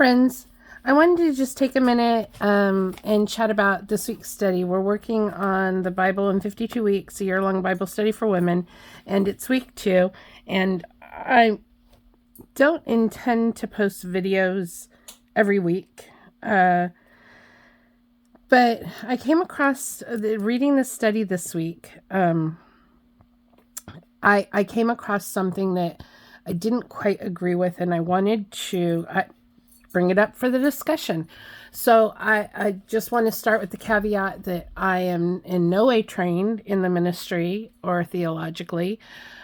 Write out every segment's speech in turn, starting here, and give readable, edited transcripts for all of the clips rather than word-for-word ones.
friends. I wanted to just take a minute and chat about this week's study. We're working on the Bible in 52 weeks, a year-long Bible study for women, and it's week 2. And I don't intend to post videos every week, but I came across, reading this study this week, I came across something that I didn't quite agree with, and I wanted to bring it up for the discussion. So I just want to start with the caveat that I am in no way trained in the ministry or theologically.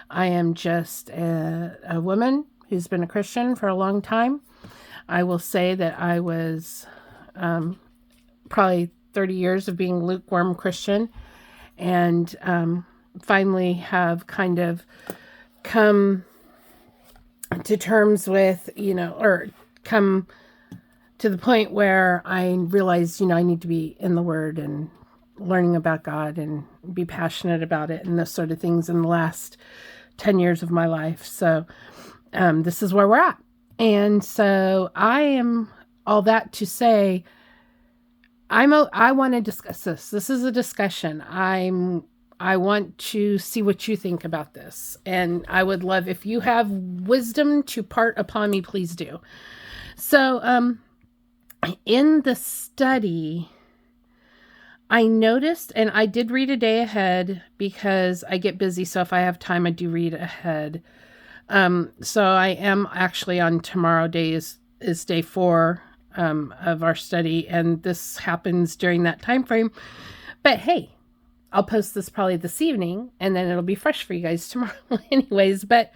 I am just a woman who's been a Christian for a long time. I will say that I was probably 30 years of being lukewarm Christian, and finally have kind of come to terms with, or come to the point where I realized, I need to be in the Word and learning about God and be passionate about it and those sort of things in the last 10 years of my life. So this is where we're at. And so I am all that to say, I want to discuss this. This is a discussion. I want to see what you think about this. And I would love, if you have wisdom to part upon me, please do. So, in the study, I noticed, and I did read a day ahead because I get busy. So if I have time, I do read ahead. So I am actually on tomorrow day is day 4, of our study. And this happens during that time frame. But hey, I'll post this probably this evening, and then it'll be fresh for you guys tomorrow anyways. But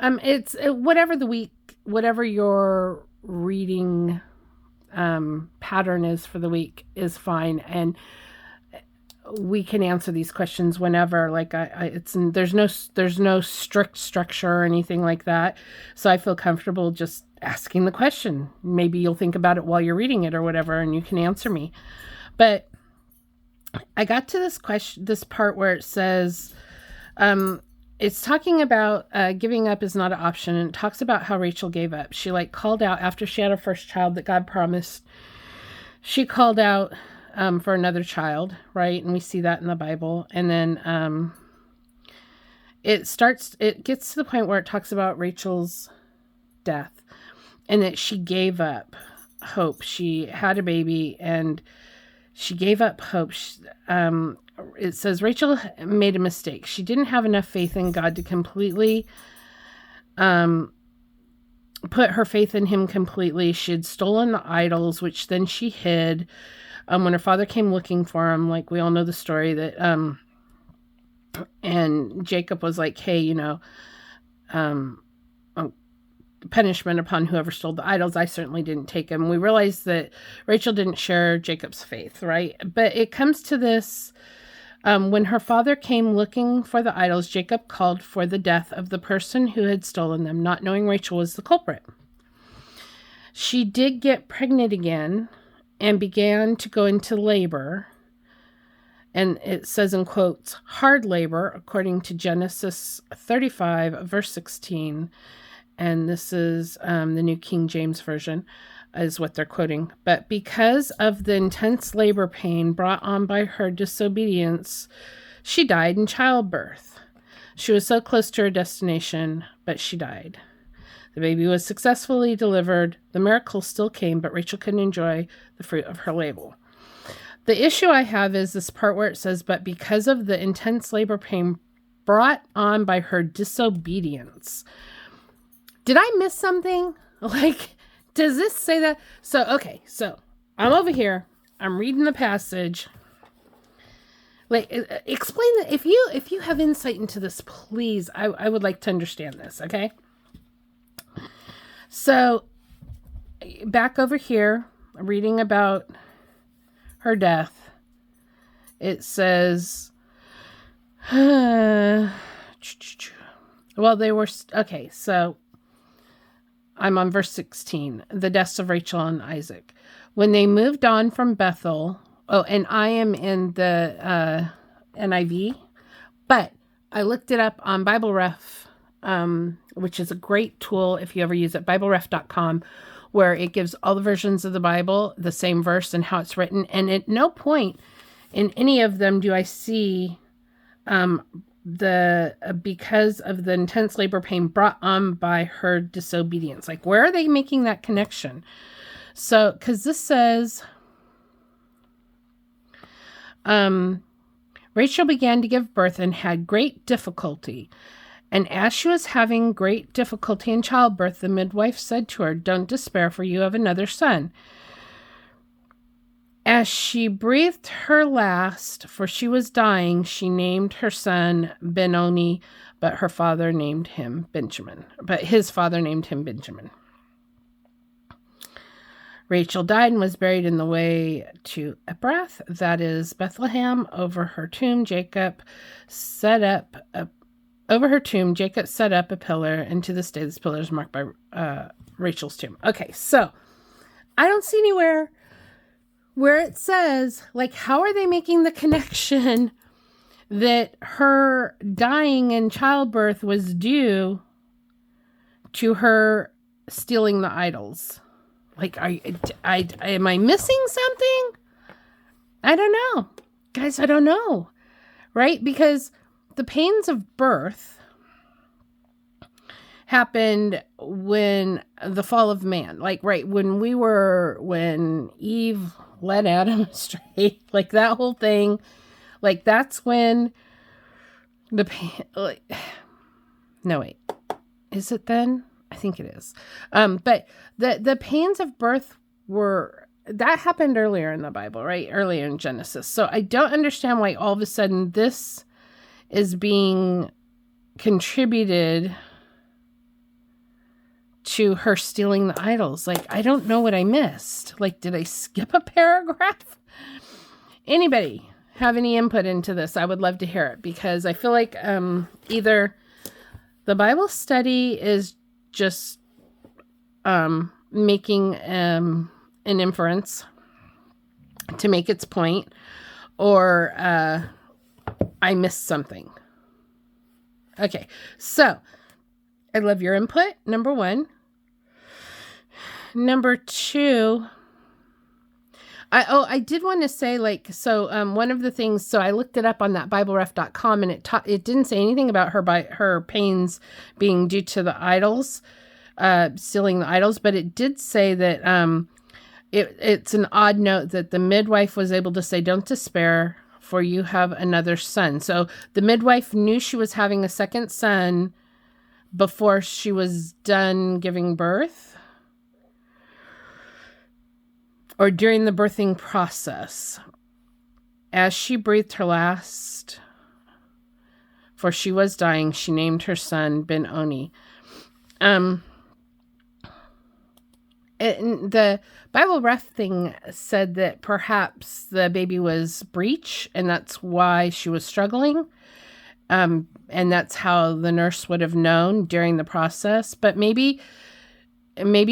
it's whatever the week, whatever your reading pattern is for the week is fine. And we can answer these questions whenever, like there's no strict structure or anything like that. So I feel comfortable just asking the question. Maybe you'll think about it while you're reading it or whatever, and you can answer me. But I got to this part where it says, it's talking about giving up is not an option. And it talks about how Rachel gave up. She called out after she had her first child that God promised. She called out for another child, right? And we see that in the Bible. And then it gets to the point where it talks about Rachel's death and that she gave up hope. She had a baby and she gave up hope. It says Rachel made a mistake. She didn't have enough faith in God to completely put her faith in him completely. She had stolen the idols, which then she hid. When her father came looking for him, like we all know the story, that and Jacob was like, hey, punishment upon whoever stole the idols. I certainly didn't take them. We realize that Rachel didn't share Jacob's faith, right? But it comes to this, when her father came looking for the idols, Jacob called for the death of the person who had stolen them, not knowing Rachel was the culprit. She did get pregnant again and began to go into labor. And it says in quotes, hard labor, according to Genesis 35, verse 16. And this is the New King James Version is what they're quoting. But because of the intense labor pain brought on by her disobedience, she died in childbirth. She was so close to her destination, but she died. The baby was successfully delivered. The miracle still came, but Rachel couldn't enjoy the fruit of her labor. The issue I have is this part where it says, but because of the intense labor pain brought on by her disobedience. Did I miss something? Does this say that? So I'm over here. I'm reading the passage. Explain that. If you have insight into this, please, I would like to understand this, okay? So back over here, reading about her death, it says, well, they were, okay, so I'm on verse 16, the deaths of Rachel and Isaac. When they moved on from Bethel, and I am in the NIV, but I looked it up on Bible Ref, which is a great tool if you ever use it, BibleRef.com, where it gives all the versions of the Bible, the same verse and how it's written. And at no point in any of them do I see because of the intense labor pain brought on by her disobedience. Like, where are they making that connection? So, because this says, Rachel began to give birth and had great difficulty. And as she was having great difficulty in childbirth, the midwife said to her, "Don't despair, for you have another son." As she breathed her last, for she was dying, she named her son Benoni, but his father named him Benjamin. Rachel died and was buried in the way to Ephrath, that is Bethlehem. Over her tomb, Jacob set up a pillar, and to this day, this pillar is marked by Rachel's tomb. Okay, so I don't see anywhere where it says, like, how are they making the connection that her dying in childbirth was due to her stealing the idols? Like, am I missing something? I don't know. Guys, I don't know. Right? Because the pains of birth happened when the fall of man. Like, right, when Eve led Adam astray, like that whole thing, like that's when the pain, like, no, wait, is it then? I think it is. But the pains of birth that happened earlier in the Bible, right? Earlier in Genesis. So I don't understand why all of a sudden this is being contributed to her stealing the idols. Like, I don't know what I missed. Like, did I skip a paragraph? Anybody have any input into this? I would love to hear it, because I feel like either the Bible study is just making an inference to make its point, or I missed something. Okay, so I love your input, number one. Number two, I did want to say, like, so one of the things, so I looked it up on that BibleRef.com, and it didn't say anything about her pains being due to the idols, stealing the idols, but it did say that it's an odd note that the midwife was able to say, "Don't despair, for you have another son." So the midwife knew she was having a second son before she was done giving birth, or during the birthing process. As she breathed her last, for she was dying, she named her son Benoni. The Bible Ref thing said that perhaps the baby was breech, and that's why she was struggling. And that's how the nurse would have known during the process. But maybe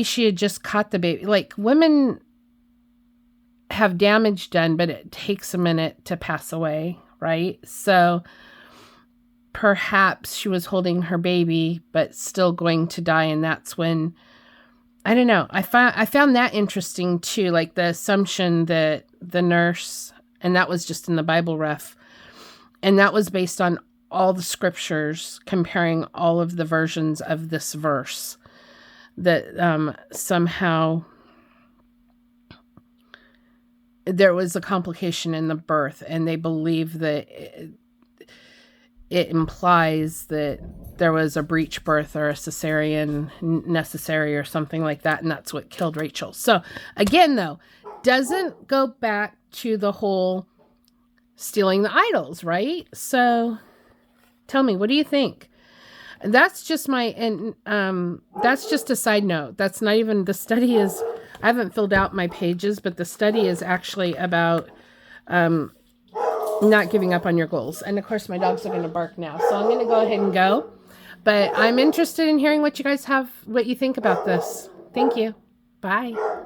she had just caught the baby. Like, women have damage done, but it takes a minute to pass away, right? So perhaps she was holding her baby, but still going to die. And that's when, I don't know. I found that interesting too. Like the assumption that the nurse, and that was just in the Bible Ref, and that was based on all the scriptures, comparing all of the versions of this verse, that somehow there was a complication in the birth, and they believe that it implies that there was a breech birth or a cesarean necessary or something like that, and that's what killed Rachel. So again, though, doesn't go back to the whole stealing the idols, right? So tell me, what do you think? That's just that's just a side note. That's not even, the study is, I haven't filled out my pages, but the study is actually about not giving up on your goals. And of course, my dogs are going to bark now, so I'm going to go ahead and go. But I'm interested in hearing what you guys what you think about this. Thank you. Bye.